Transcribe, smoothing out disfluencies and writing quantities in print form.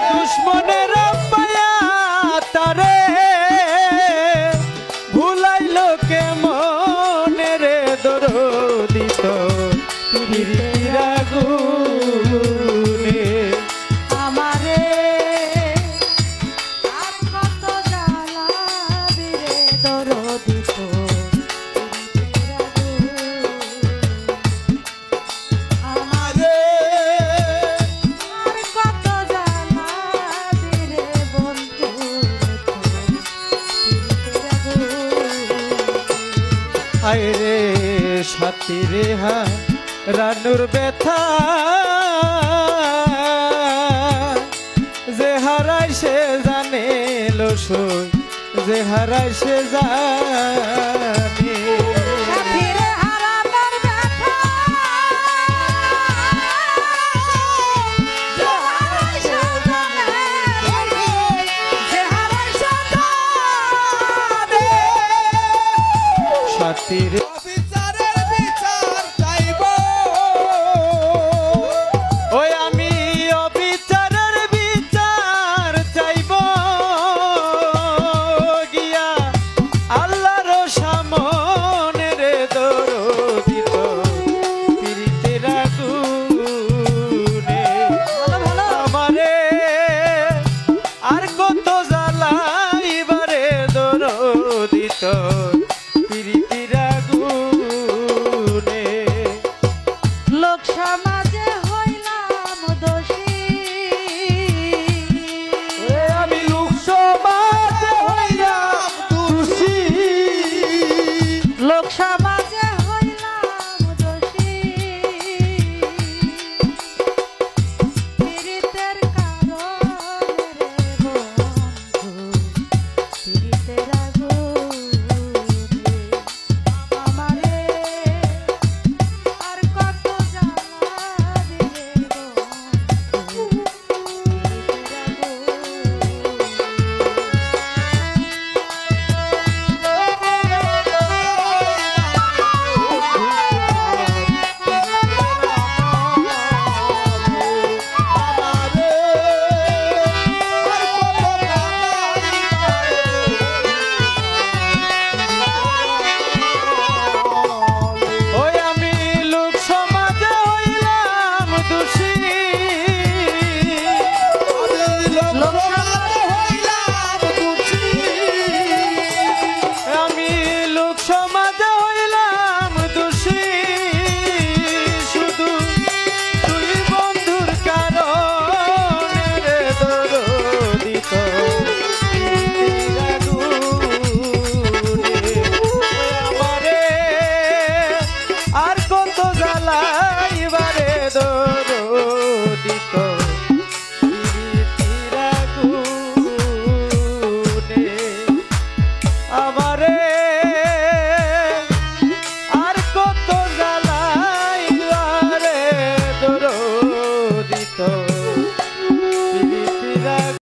দুশ্মনের মায়া তারে ভুলাইল কেমনে রে দরদিত প্রীতির আগুনে আমারে আর কত জ্বালাবি রে দরদিত আমারে আর কত জ্বালাবি রে বন্ধু আয় রে সাথী রে হা রানুর ব্যথা যে হারাই সে জানে লসই যে হারাই সে জানে সাথীরে হারানোর ব্যথা যে হারায় সে জানে যে হারায় সে জানে সাথী রে